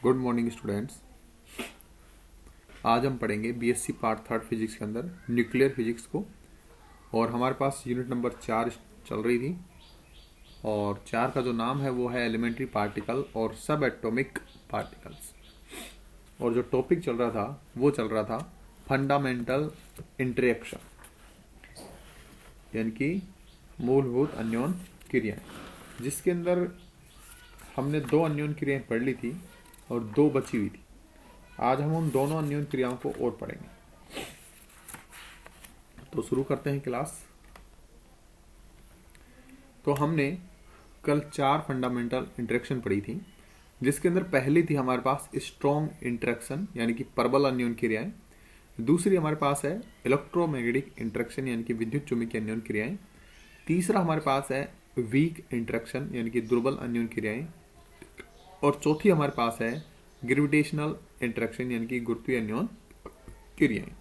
Good morning students. आज हम पढ़ेंगे बीएससी पार्ट थर्ड फिजिक्स के अंदर न्यूक्लियर फिजिक्स को। और हमारे पास यूनिट नंबर 4 चल रही थी और 4 का जो नाम है वो है एलिमेंट्री पार्टिकल और सब एटॉमिक पार्टिकल्स। और जो टॉपिक चल रहा था वो चल रहा था फंडामेंटल इंटरेक्शन, यानी कि मूलभूत अन्योन क्रियाएं, जिसके अंदर हमने 2 अन्योन क्रियाएं पढ़ ली थी और 2 बची हुई थी। आज हम उन दोनों अन्योन क्रियाओं को और पढ़ेंगे। तो शुरू करते हैं क्लास। तो हमने कल 4 फंडामेंटल इंटरेक्शन पढ़ी थी, जिसके अंदर पहली थी हमारे पास स्ट्रॉन्ग इंटरेक्शन यानी कि प्रबल अन्योन क्रियाएं। दूसरी हमारे पास है इलेक्ट्रोमैग्नेटिक इंटरेक्शन यानी कि विद्युत चुंबकीय अन्योन क्रियाएं। तीसरा हमारे पास है वीक इंटरेक्शन यानी कि दुर्बल अन्योन क्रियाएं। और चौथी हमारे पास है ग्रेविटेशनल इंटरेक्शन यानी कि गुरुत्वीय अन्योन क्रियाएं।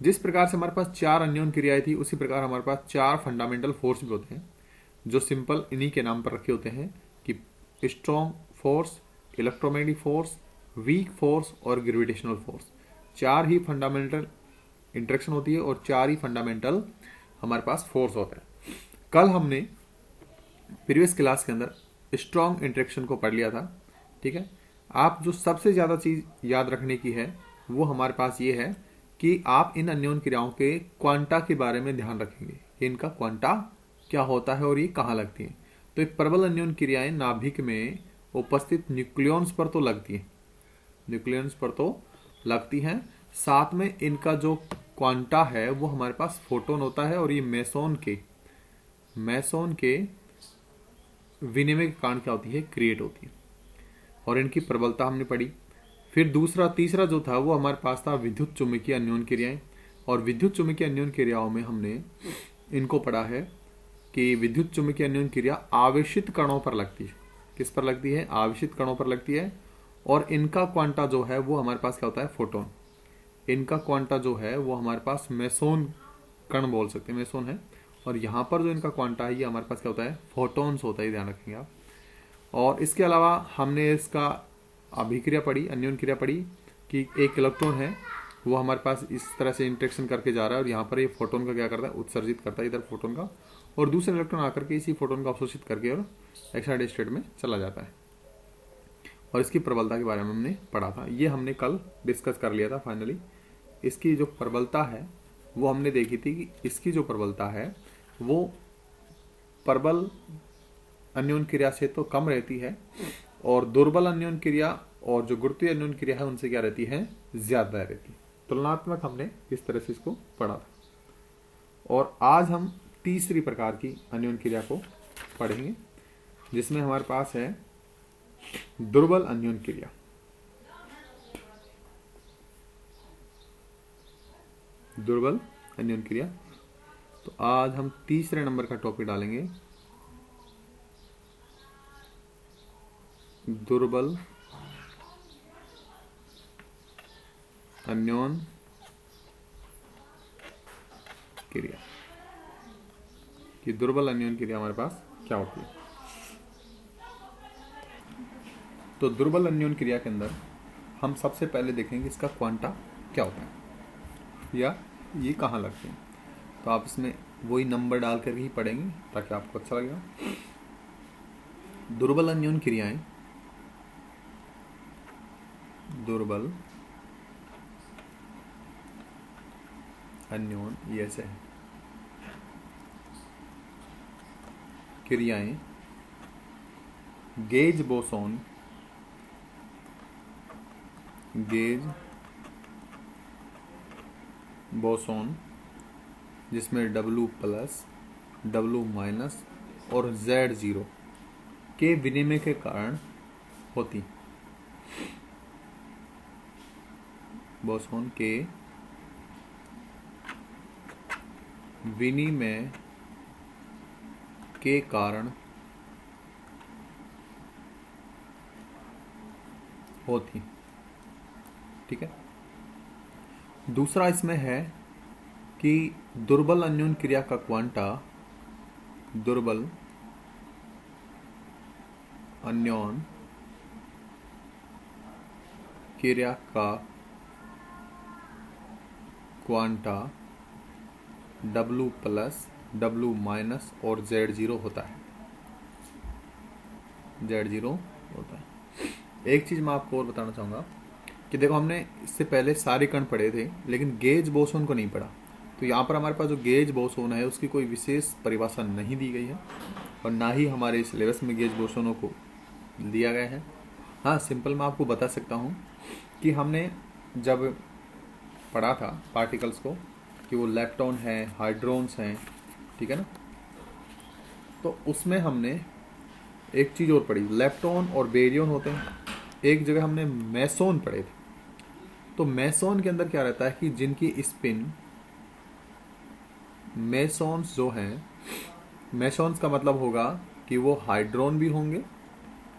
जिस प्रकार से हमारे पास 4 अन्योन क्रियाएं थी, उसी प्रकार हमारे पास 4 फंडामेंटल फोर्स भी होते हैं, जो सिंपल इन्हीं के नाम पर रखे होते हैं कि strong force, electromagnetic force, weak force और ग्रेविटेशनल फोर्स। 4 ही फंडामेंटल इंटरेक्शन होती है और 4 ही फंडामेंटल हमारे पास फोर्स होता है। कल हमने प्रीवियस क्लास के अंदर स्ट्रॉन्ग इंटरेक्शन को पढ़ लिया था। ठीक है, आप जो सबसे ज्यादा चीज याद रखने की है वो हमारे पास ये है कि आप इन अन्योन क्रियाओं के क्वांटा के बारे में ध्यान रखेंगे कि इनका क्वांटा क्या होता है और ये कहाँ लगती है। तो एक प्रबल अन्योन क्रियाएं नाभिक में उपस्थित न्यूक्लियॉन्स पर तो लगती हैं, न्यूक्लियॉन्स पर तो लगती हैं। साथ में इनका जो क्वांटा है वो हमारे पास फोटोन होता है और ये मेसोन के विनिमय के कारण क्या होती है, क्रिएट होती है। और इनकी प्रबलता हमने पढ़ी। फिर तीसरा जो था वो हमारे पास था विद्युत चुंबकीय अन्योन क्रियाएं। और विद्युत चुंबकीय अन्योन क्रियाओं में हमने इनको पढ़ा है कि विद्युत चुंबकीय अन्योन क्रिया आवेशित कणों पर लगती है। किस पर लगती है? आवेशित कणों पर लगती है। और इनका क्वांटा जो है वो हमारे पास क्या होता है, फोटोन। इनका क्वांटा जो है वो हमारे पास मेसोन कण बोल सकते हैं, मेसोन है। और यहाँ पर जो इनका क्वांटा है ये हमारे पास क्या होता है, फोटोन्स होता है, ध्यान रखेंगे आप। और इसके अलावा हमने इसका अभिक्रिया पढ़ी, अन्योन क्रिया पढ़ी कि एक इलेक्ट्रॉन है वो हमारे पास इस तरह से इंटरेक्शन करके जा रहा है और यहाँ पर ये फोटोन का क्या करता है, उत्सर्जित करता है इधर फोटोन का, और दूसरा इलेक्ट्रॉन आकर के इसी फोटोन का अवशोषित करके और एक्साइटेड स्टेट में चला जाता है। और इसकी प्रबलता के बारे में हमने पढ़ा था, ये हमने कल डिस्कस कर लिया था फाइनली। इसकी जो प्रबलता है वो हमने देखी थी कि इसकी जो प्रबलता है वो प्रबल अन्योन क्रिया से तो कम रहती है और दुर्बल अन्योन क्रिया और जो गुरुत्वीय अन्योन क्रिया है उनसे क्या रहती है, ज्यादा रहती है। तुलनात्मक हमने इस तरह से इसको पढ़ा था। और आज हम तीसरी प्रकार की अन्योन क्रिया को पढ़ेंगे, जिसमें हमारे पास है दुर्बल अन्योन क्रिया। दुर्बल अन्योन क्रिया। तो आज हम तीसरे नंबर का टॉपिक डालेंगे, दुर्बल अन्योन क्रिया। कि दुर्बल अन्योन क्रिया हमारे पास क्या होती है। तो दुर्बल अन्योन क्रिया के अंदर हम सबसे पहले देखेंगे इसका क्वांटा क्या होता है या ये कहाँ लगते हैं। तो आप इसमें वही नंबर डाल कर ही पढ़ेंगे ताकि आपको अच्छा लगेगा। दुर्बल अन्योन क्रियाएं, दुर्बल अन्योन ये ऐसे है क्रियाएं गेज बोसोन जिसमें W+, W- और Z0 के विनिमय के कारण होती। बोसोन के विनिमय के कारण होती। ठीक है। दूसरा इसमें है कि दुर्बल अन्योन क्रिया का क्वांटा, दुर्बल अन्योन क्रिया का quanta W plus W minus और Z0 होता है, Z0 होता है। एक चीज मैं आपको और बताना चाहूंगा कि देखो हमने इससे पहले सारे कण पढ़े थे लेकिन गेज बोसोन को नहीं पढ़ा। तो यहाँ पर हमारे पास जो गेज बोसोन है उसकी कोई विशेष परिभाषा नहीं दी गई है और ना ही हमारे सिलेबस में गेज बोसोनों को दिया गया है। हाँ, सिंपल मैं आपको बता सकता हूँ कि हमने जब पढ़ा था पार्टिकल्स को कि वो लेप्टॉन है, हाइड्रोन्स हैं, ठीक है ना, तो उसमें हमने एक चीज़ और पढ़ी, लेप्टॉन और बेरियन होते हैं। एक जगह हमने मेसोन पढ़े थे। तो मेसोन के अंदर क्या रहता है कि जिनकी स्पिन, मेसोन्स जो हैं, मेसोन्स का मतलब होगा कि वो हाइड्रोन भी होंगे,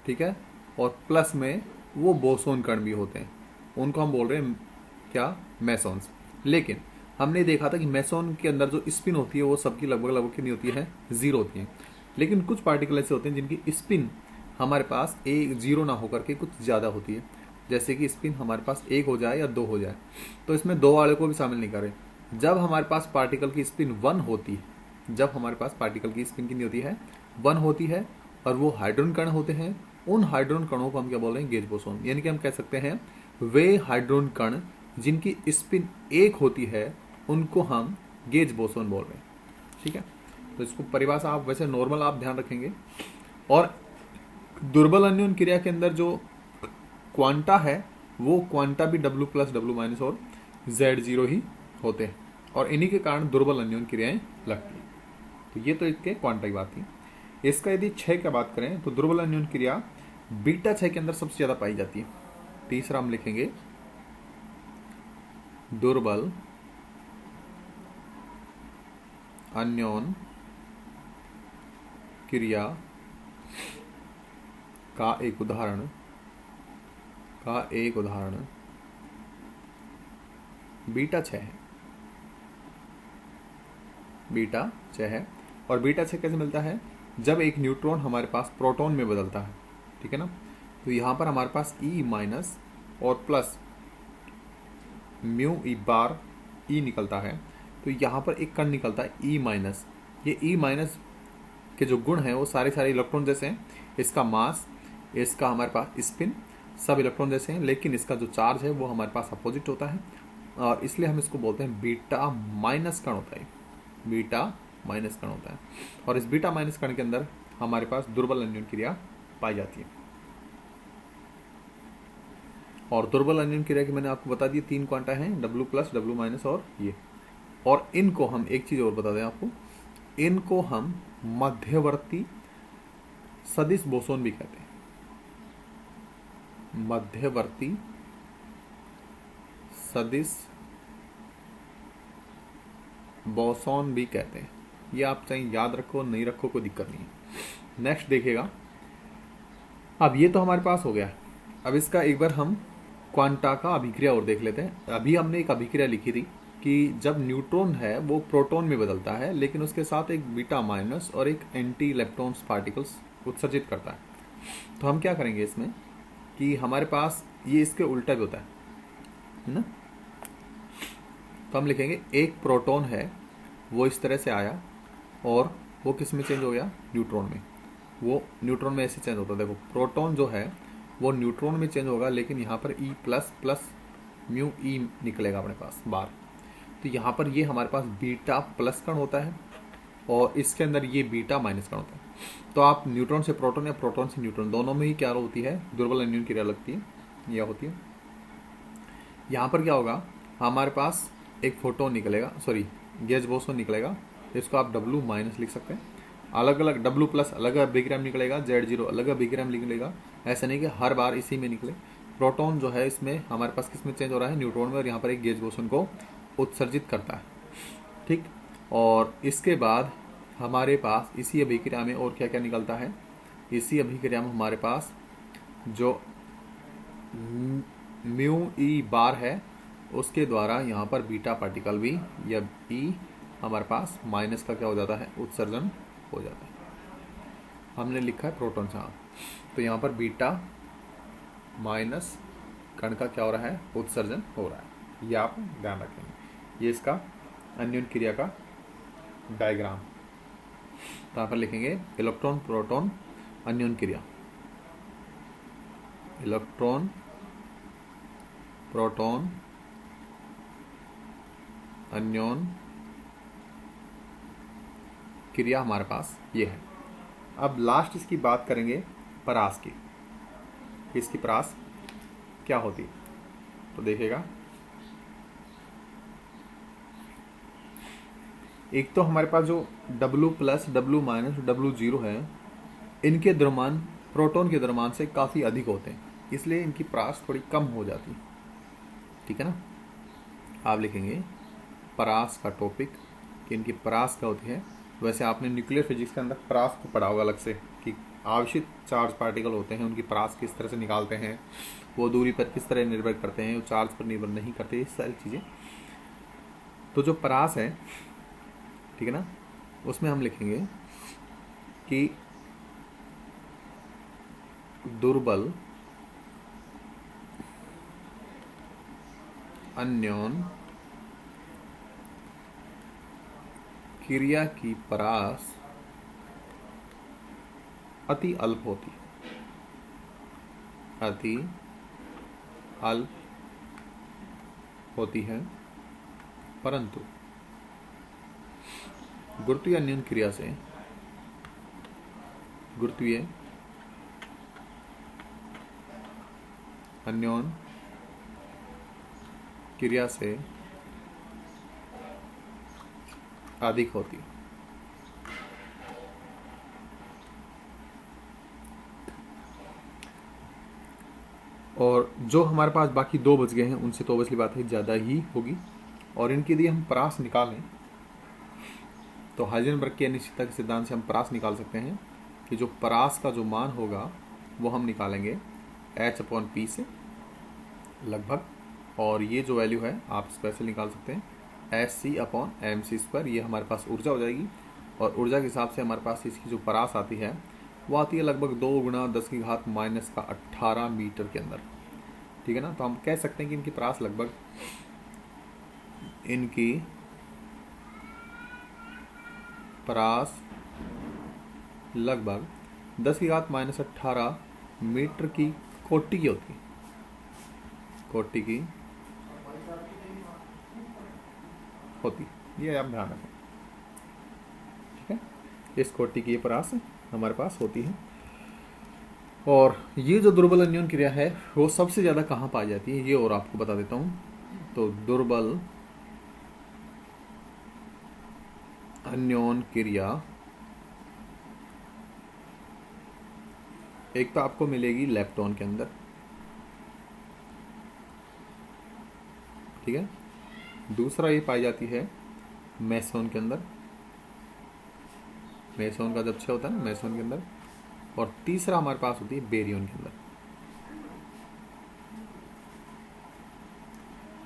ठीक है, और प्लस में वो बोसोन कण भी होते हैं, उनको हम बोल रहे हैं क्या, मेसोन्स। लेकिन हमने देखा था कि मेसोन के अंदर जो स्पिन होती है वो सबकी लगभग कितनी होती है, 0 होती है। लेकिन कुछ पार्टिकल ऐसे होते हैं जिनकी स्पिन हमारे पास 0 ना होकर के कुछ ज़्यादा होती है, जैसे कि स्पिन हमारे पास 1 हो जाए या 2 हो जाए। तो इसमें 2 वाले को भी शामिल नहीं करें। जब हमारे पास पार्टिकल की स्पिन 1 होती है, जब हमारे पास पार्टिकल की स्पिन कितनी होती है, 1 होती है, और वो हाइड्रोजन कण होते हैं, उन हाइड्रोजन कणों को हम क्या बोल रहे हैं, गेज बोसोन। यानी कि हम कह सकते हैं वे हाइड्रोजन कण जिनकी स्पिन 1 होती है उनको हम गेज बोसोन बोल रहे हैं, ठीक है। तो इसको परिभाषा आप वैसे नॉर्मल आप ध्यान रखेंगे। और दुर्बल अन्योन क्रिया के अंदर जो क्वांटा है वो क्वांटा भी W प्लस W माइनस और Z0 ही होते हैं, और इन्हीं के कारण दुर्बल अन्योन क्रियाएं लगती हैं। तो ये तो इसके क्वांटा की बात थी। इसका यदि 6 की बात करें तो दुर्बल अन्योन क्रिया बीटा 6 के अंदर सबसे ज्यादा पाई जाती है। तीसरा हम लिखेंगे दुर्बल अन्योन क्रिया का एक उदाहरण बीटा 6 है। बीटा 6 है। और बीटा 6 कैसे मिलता है, जब एक न्यूट्रॉन हमारे पास प्रोटॉन में बदलता है, ठीक है ना। तो यहां पर हमारे पास E माइनस और प्लस म्यू ई बार E निकलता है। तो यहां पर एक कण निकलता है E माइनस। ये E माइनस के जो गुण हैं वो सारे इलेक्ट्रॉन जैसे हैं। इसका मास, इसका हमारे पास स्पिन, सब इलेक्ट्रॉन जैसे हैं, लेकिन इसका जो चार्ज है वो हमारे पास अपोजिट होता है, और इसलिए हम इसको बोलते हैं बीटा माइनस कण होता है। बीटा माइनस कण होता है। और इस बीटा माइनस कण के अंदर हमारे पास दुर्बल अन्योन क्रिया पाई जाती है। और दुर्बल अन्योन क्रिया की मैंने आपको बता दी 3 क्वांटा हैं, W प्लस W माइनस और ये। और इनको हम एक चीज और बता दें आपको, इनको हम मध्यवर्ती सदिश बोसोन भी कहते हैं। मध्यवर्ती सदिश बोसोन भी कहते हैं। ये आप चाहे याद रखो नहीं रखो कोई दिक्कत नहीं है। नेक्स्ट देखिएगा, अब ये तो हमारे पास हो गया। अब इसका एक बार हम क्वांटा का अभिक्रिया और देख लेते हैं। अभी हमने एक अभिक्रिया लिखी थी कि जब न्यूट्रॉन है वो प्रोटॉन में बदलता है, लेकिन उसके साथ एक बीटा माइनस और एक एंटी इलेक्ट्रॉन्स पार्टिकल्स उत्सर्जित करता है। तो हम क्या करेंगे इसमें कि हमारे पास ये इसके उल्टा भी होता है ना। तो हम लिखेंगे एक प्रोटॉन है वो इस तरह से आया और वो किस में चेंज हो गया, न्यूट्रॉन में। वो न्यूट्रॉन में ऐसे चेंज होता है। देखो प्रोटॉन जो है वो न्यूट्रॉन में चेंज होगा, लेकिन यहाँ पर E plus plus mu E निकलेगा अपने पास बार। तो यहाँ पर ये हमारे पास बीटा प्लस कण होता है और इसके अंदर ये बीटा माइनस कण होता है। तो आप न्यूट्रॉन से प्रोटॉन या प्रोटॉन से न्यूट्रॉन दोनों में ही क्या होती है, दुर्बल अन्योन क्रिया लगती है या होती है। यहाँ पर क्या होगा, हमारे पास एक फोटोन निकलेगा, सॉरी गेज बोसोन निकलेगा। इसको आप W माइनस लिख सकते हैं। अलग अलग W प्लस अलग अभिक्रिया निकलेगा, Z0 अलग अभिक्रिया निकलेगा। ऐसा नहीं कि हर बार इसी में निकले। प्रोटॉन जो है इसमें हमारे पास किस में चेंज हो रहा है, न्यूट्रॉन में, और यहाँ पर एक गेज बोसोन को उत्सर्जित करता है, ठीक। और इसके बाद हमारे पास इसी अभिक्रिया में और क्या क्या निकलता है, इसी अभिक्रिया में हमारे पास जो म्यू E बार है उसके द्वारा यहाँ पर बीटा पार्टिकल भी या E हमारे पास माइनस का क्या हो जाता है, उत्सर्जन हो जाता है। हमने लिखा है प्रोटॉन से, हाँ। तो यहाँ पर बीटा माइनस कण का क्या हो रहा है, उत्सर्जन हो रहा है। ये आप ध्यान रखेंगे। ये इसका अन्योन क्रिया का डायग्राम। तो यहाँ पर लिखेंगे इलेक्ट्रॉन प्रोटॉन अन्योन क्रिया, इलेक्ट्रॉन प्रोटॉन अन्योन क्रिया हमारे पास ये है। अब लास्ट इसकी बात करेंगे परास की, इसकी परास क्या होती है। तो देखिएगा, एक तो हमारे पास जो W plus W minus W zero है, इनके द्रव्यमान प्रोटॉन के द्रव्यमान से काफ़ी अधिक होते हैं, इसलिए इनकी परास थोड़ी कम हो जाती है। ठीक है ना। आप लिखेंगे परास का टॉपिक कि इनकी परास क्या होती है। वैसे आपने न्यूक्लियर फिजिक्स के अंदर परास को पढ़ा होगा अलग से कि आवेशित चार्ज पार्टिकल होते हैं, उनकी परास किस तरह से निकालते हैं, वो दूरी पर किस तरह निर्भर करते हैं, वो चार्ज पर निर्भर नहीं करते, ये सारी चीज़ें। तो जो परास है, ठीक है ना, उसमें हम लिखेंगे कि दुर्बल अन्योन क्रिया की परास अति अल्प होती है, अति अल्प होती है, परंतु गुरुत्वीय अन्योन क्रिया से, गुरुत्वीय अन्योन क्रिया से अधिक होती है। और जो हमारे पास बाकी दो बच गए हैं, उनसे तो ऑब्वियसली बात है ज़्यादा ही होगी। और इनके लिए हम परास निकालें तो हाइजेनबर्ग के अनिश्चितता के सिद्धांत से हम परास निकाल सकते हैं कि जो परास का जो मान होगा वो हम निकालेंगे H/P से लगभग, और ये जो वैल्यू है आप स्पेशल निकाल सकते हैं Hc/mc²। ये हमारे पास ऊर्जा हो जाएगी, और ऊर्जा के हिसाब से हमारे पास इसकी जो परास आती है वो आती है लगभग 2 गुणा 10⁻⁻18 मीटर के अंदर। ठीक है ना। तो हम कह सकते हैं कि इनकी परास लगभग, इनकी परास लगभग 10⁻⁻18 मीटर की कोटि की होती है, कोटि की होती है। ये आप ध्यान रखें। ठीक है, इस कोटि की ये परास हमारे पास होती है। और ये जो दुर्बल अन्योन क्रिया है वो सबसे ज़्यादा कहाँ पाई जाती है, ये और आपको बता देता हूँ। तो दुर्बल अन्योन क्रिया एक तो आपको मिलेगी लेप्टॉन के अंदर, ठीक है। दूसरा ये पाई जाती है मेसोन के अंदर, मेसोन का जब छह होता है ना, मेसोन के अंदर। और तीसरा हमारे पास होती है बेरियन के अंदर।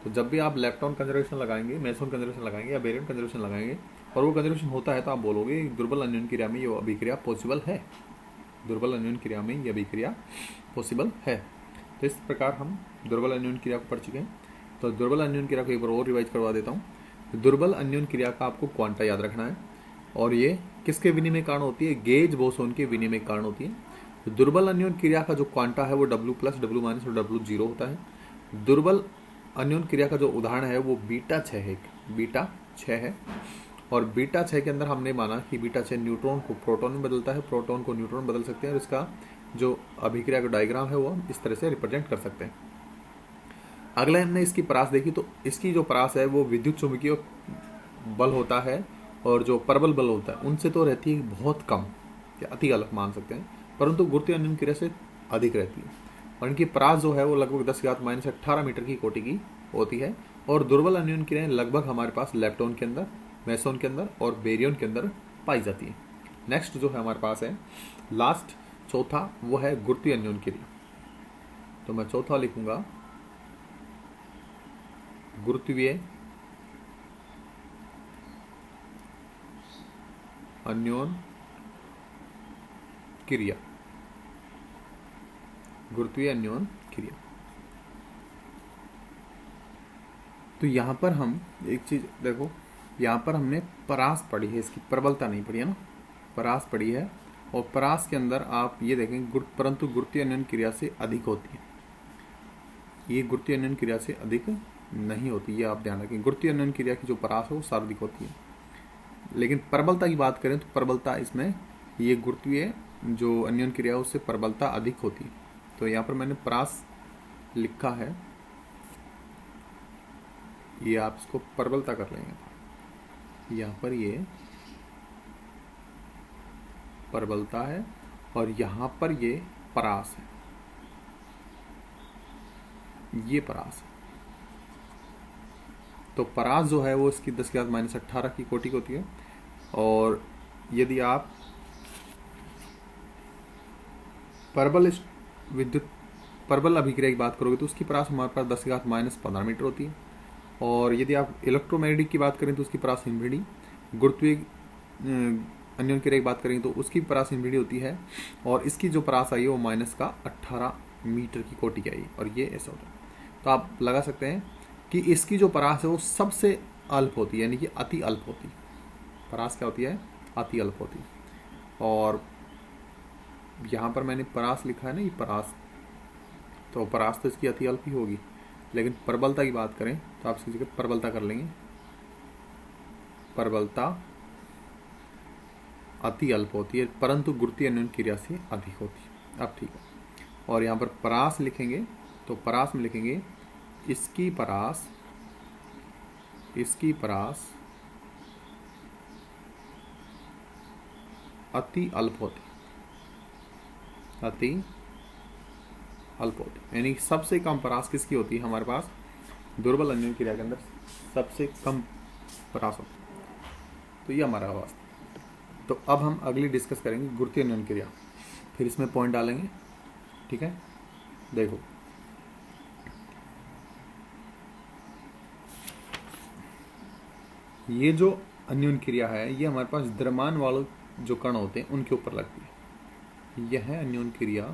तो जब भी आप लेप्टॉन कंजर्वेशन लगाएंगे, मेसोन कंजर्वेशन लगाएंगे या बेरियन कंजर्वेशन लगाएंगे और वो कंजर्वेशन होता है, तो आप बोलोगे दुर्बल अन्योन क्रिया में ये अभिक्रिया पॉसिबल है, दुर्बल अन्योन क्रिया में ये अभिक्रिया पॉसिबल है। तो इस प्रकार हम दुर्बल अन्योन क्रिया को पढ़ चुके हैं। तो दुर्बल अन्योन क्रिया को एक बार और रिवाइज करवा देता हूँ। दुर्बल अन्योन क्रिया का आपको क्वांटा याद रखना है, और ये किसके विनिमय कारण होती है, गेज बोसोन के विनिमय कारण होती है। दुर्बल अन्योन क्रिया का जो क्वांटा है वो W प्लस W माइनस और W जीरो होता है। दुर्बल अन्योन क्रिया का जो उदाहरण है वो बीटा 6 है, बीटा 6 है। और बीटा 6 के अंदर हमने माना कि बीटा 6 न्यूट्रॉन को प्रोटॉन में बदलता है, प्रोटॉन को न्यूट्रॉन बदल सकते हैं, और इसका जो अभिक्रिया का डायग्राम है वो हम इस तरह से रिप्रेजेंट कर सकते हैं। अगला हमने इसकी परास देखी, तो इसकी जो परास है वो विद्युत चुंबकीय बल होता है, और जो परबल बल होता है उनसे तो रहती है बहुत कम, या अति अलग मान सकते हैं, परंतु गुरुत्वीय अन्योन क्रिया से अधिक रहती है। और इनकी परास जो है वो लगभग 10⁻⁻18 मीटर की कोटि की होती है। और दुर्बल अन्योन क्रियाएं लगभग हमारे पास लेप्टॉन के अंदर, मेसोन के अंदर और बेरियन के अंदर पाई जाती है। नेक्स्ट जो है हमारे पास है लास्ट, चौथा, वो है गुरुत्वीय अन्योन क्रिया। तो मैं चौथा लिखूंगा गुरुत्वीय अन्योन क्रिया, गुरुत्वीय अन्योन क्रिया। तो यहाँ पर हम एक चीज देखो, यहाँ पर हमने परास पढ़ी है, इसकी प्रबलता नहीं पढ़ी है ना, परास पढ़ी है। और परास के अंदर आप ये देखें परंतु गुरुत्वीय अन्वयन क्रिया से अधिक होती है, ये गुरुत्वीय अन्वयन क्रिया से अधिक नहीं होती, ये आप ध्यान रखें। गुरुत्वीय अन्वयन क्रिया की जो परास है वो सर्वाधिक होती है, लेकिन प्रबलता की बात करें तो प्रबलता इसमें ये गुरुत्वीय जो अन्वयन क्रिया है उससे प्रबलता अधिक होती है। तो यहाँ पर मैंने परास लिखा है, ये आप इसको प्रबलता कर लेंगे। यहाँ पर ये प्रबलता है और यहाँ पर ये परास है, ये परास है। तो परास जो है वो इसकी 10⁻⁻18 की कोटि की होती है। और यदि आप प्रबल अभिक्रिया की बात करोगे तो उसकी परास हमारे पास 10⁻15 मीटर होती है। और यदि आप इलेक्ट्रोमैग्नेटिक की बात करें तो उसकी परास इनफिनिटी, गुरुत्वीय अन्योन क्रिया की बात करेंगे तो उसकी परास इनफिनिटी होती है। और इसकी जो परास आई है वो -18 मीटर की कोटि की आई, और ये ऐसा होता है। तो आप लगा सकते हैं कि इसकी जो परास है वो सबसे अल्प होती है, यानी कि अति अल्प होती है। परास क्या होती है? अति अल्प होती है। और यहाँ पर मैंने परास लिखा है ना, ये परास, तो परास तो इसकी अति अल्प ही होगी। लेकिन प्रबलता की बात करें तो आप इसकी जगह प्रबलता कर लेंगे, प्रबलता अति अल्प होती है परंतु गुरुत्वीय अन्वयन क्रिया से अधिक होती है। अब ठीक है, और यहाँ पर परास लिखेंगे तो परास में लिखेंगे इसकी परास अति अल्प होती, अति अल्प होती, यानी सबसे कम परास किसकी होती है? हमारे पास दुर्बल अन्वयन क्रिया के अंदर सबसे कम परास होती है। तो ये हमारा आवाज। तो अब हम अगली डिस्कस करेंगे गुरुत्वीय अन्वयन क्रिया, फिर इसमें पॉइंट डालेंगे। ठीक है, देखो ये जो अन्योन क्रिया है ये हमारे पास द्रव्यमान वाले जो कण होते हैं उनके ऊपर लगती है। यह है अन्योन क्रिया,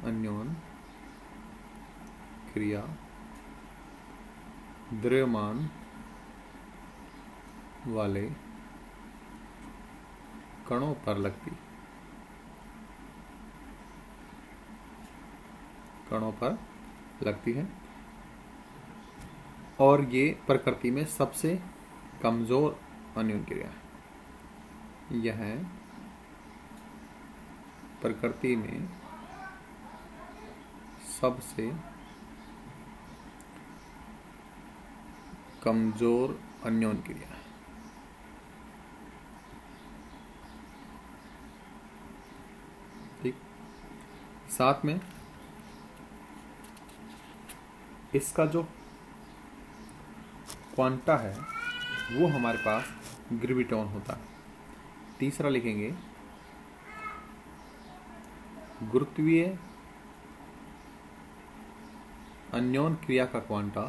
अन्योन क्रिया द्रव्यमान वाले कणों पर लगती, कणों पर लगती है। और ये प्रकृति में सबसे कमजोर अन्योन क्रिया है। यह प्रकृति में सबसे कमजोर अन्योन क्रिया है। ठीक, साथ में इसका जो क्वांटा है वो हमारे पास ग्रेविटॉन होता है। तीसरा लिखेंगे गुरुत्वीय अन्योन क्रिया का क्वांटा,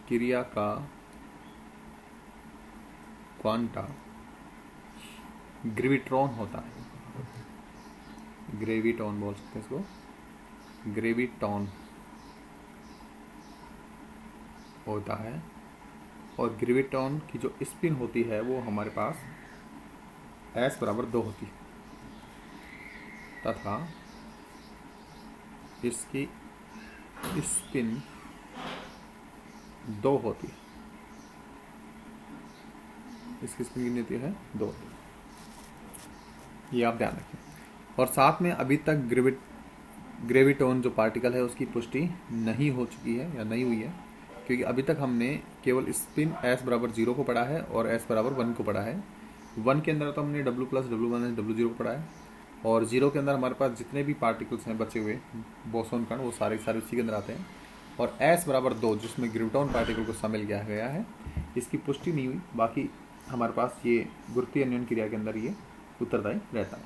क्रिया का क्वांटा ग्रेविट्रॉन होता है। ग्रेविटॉन बोल सकते हैं इसको, ग्रेविटॉन होता है। और ग्रेविटॉन की जो स्पिन होती है वो हमारे पास S=2 होती है तथा इसकी स्पिन 2 होती है। इसकी स्पिन कितनी होती है? 2 होती है। ये आप ध्यान रखें। और साथ में अभी तक ग्रेविटॉन जो पार्टिकल है उसकी पुष्टि नहीं हो चुकी है या नहीं हुई है, क्योंकि अभी तक हमने केवल स्पिन S=0 को पढ़ा है और S=1 को पढ़ा है। 1 के अंदर तो हमने W+W1 W0 को पढ़ा है, और 0 के अंदर हमारे पास जितने भी पार्टिकल्स हैं बचे हुए बोसोन कण वो सारे सारे उसी के अंदर आते हैं। और S=2 जिसमें ग्रेविटॉन पार्टिकल को शामिल किया गया है, इसकी पुष्टि नहीं हुई। बाकी हमारे पास ये गुरुत्वीय अन्योन क्रिया के अंदर ये उत्तरदायी रहता है।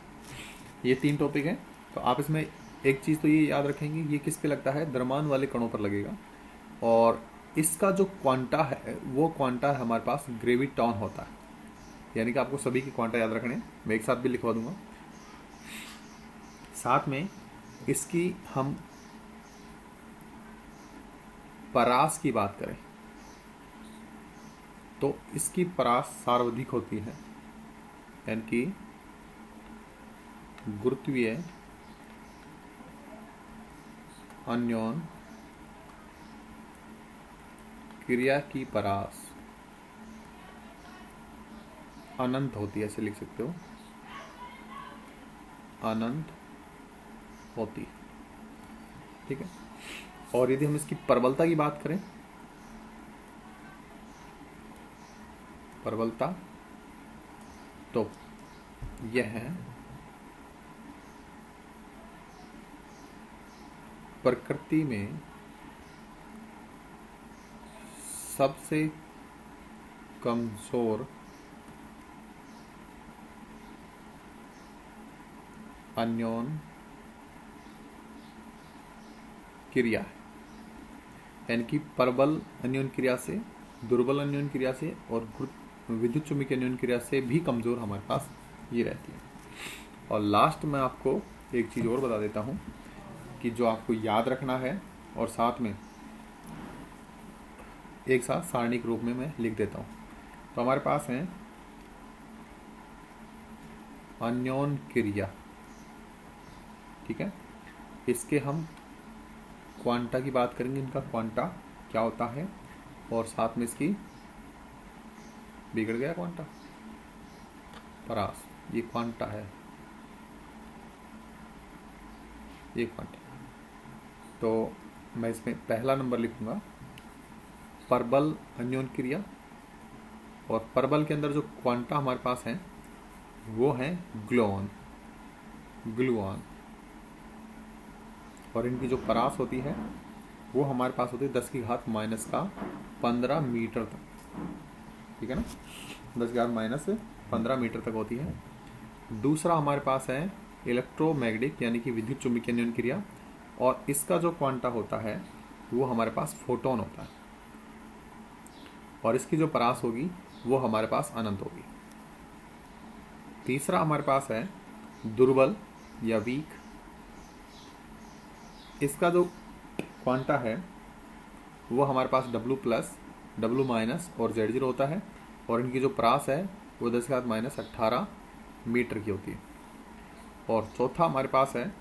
ये 3 टॉपिक हैं। तो आप इसमें एक चीज़ तो ये याद रखेंगे, ये किस पे लगता है? द्रव्यमान वाले कणों पर लगेगा। और इसका जो क्वांटा है वो क्वांटा हमारे पास ग्रेविटॉन होता है, यानी कि आपको सभी के क्वांटा याद रखने हैं। मैं एक साथ भी लिखवा दूंगा। साथ में इसकी हम परास की बात करें तो इसकी परास सार्वधिक होती है, यानी कि गुरुत्वीय अन्योन क्रिया की परास अनंत होती है, ऐसे लिख सकते हो, अनंत होती, ठीक है। और यदि हम इसकी प्रबलता की बात करें, प्रबलता, तो यह है प्रकृति में सबसे कमजोर अन्योन क्रिया है, यानी कि प्रबल अन्योन क्रिया से, दुर्बल अन्योन क्रिया से और विद्युत चुम्बकीय अन्योन क्रिया से भी कमजोर हमारे पास ये रहती है। और लास्ट में आपको एक चीज और बता देता हूं कि जो आपको याद रखना है, और साथ में एक साथ सारणिक रूप में मैं लिख देता हूं। तो हमारे पास है अन्योन क्रिया, ठीक है। इसके हम क्वांटा की बात करेंगे, इनका क्वांटा क्या होता है, और साथ में इसकी, बिगड़ गया क्वांटा, परास, ये क्वांटा है, ये क्वांटा। तो मैं इसमें पहला नंबर लिखूंगा प्रबल अन्योन क्रिया, और प्रबल के अंदर जो क्वांटा हमारे पास है वो है ग्लूऑन, ग्लूऑन। और इनकी जो परास होती है वो हमारे पास होती है 10⁻⁻15 मीटर तक, ठीक है ना, 10⁻⁻15 मीटर तक होती है। दूसरा हमारे पास है इलेक्ट्रोमैग्नेटिक, यानी कि विद्युत चुम्बकीय अन्योन क्रिया, और इसका जो क्वांटा होता है वो हमारे पास फोटोन होता है, और इसकी जो परास होगी वो हमारे पास अनंत होगी। तीसरा हमारे पास है दुर्बल या वीक, इसका जो क्वांटा है वो हमारे पास W+, W- और Z0 होता है, और इनकी जो परास है वो 10⁻18 मीटर की होती है। और चौथा हमारे पास है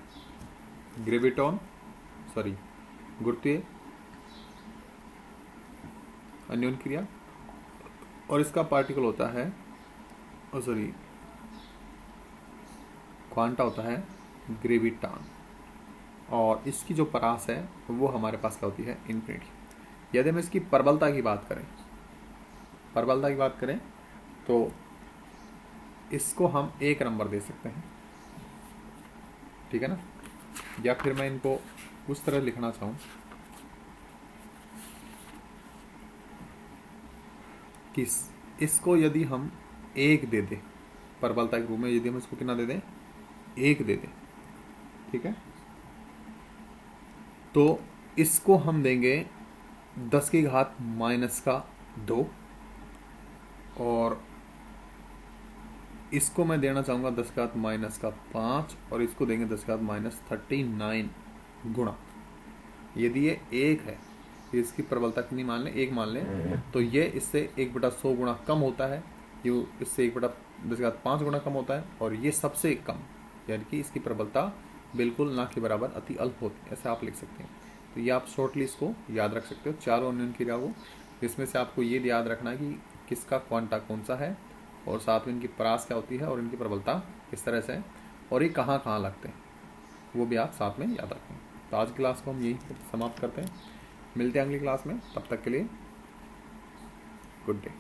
गुरुत्वीय अन्योन क्रिया, और इसका पार्टिकल होता है, क्वांटा होता है ग्रेविटॉन, और इसकी जो परास है वो हमारे पास क्या होती है, इन्फिनिटी। यदि हम इसकी प्रबलता की बात करें, तो इसको हम 1 नंबर दे सकते हैं, ठीक है ना। या फिर मैं इनको उस तरह लिखना चाहूं कि इसको यदि हम 1 दे दें, प्रबलता के रूप में यदि हम इसको कितना दे दें, 1 दे दें, ठीक है, तो इसको हम देंगे 10⁻⁻2, और इसको मैं देना चाहूंगा 10⁻⁻5, और इसको देंगे 10⁻39 गुणा। यदि ये 1 है, इसकी प्रबलता कितनी मान लें, 1 मान लें, तो ये इससे 1/100 गुणा कम होता है, ये इससे 1/10⁵ गुणा कम होता है, और ये सबसे कम, यानी कि इसकी प्रबलता बिल्कुल ना के बराबर अति अल्प होती है, ऐसे आप लिख सकते हैं। तो ये आप शॉर्टली इसको याद रख सकते हो, चारों अन्योन क्रिया को, जिसमें से आपको ये याद रखना है कि किसका क्वांटा कौन सा है, और साथ में इनकी परास क्या होती है, और इनकी प्रबलता किस तरह से है, और ये कहाँ कहाँ लगते हैं, वो भी आप साथ में याद रखें। तो आज की क्लास को हम यही समाप्त करते हैं, मिलते हैं अगली क्लास में, तब तक के लिए गुड डे।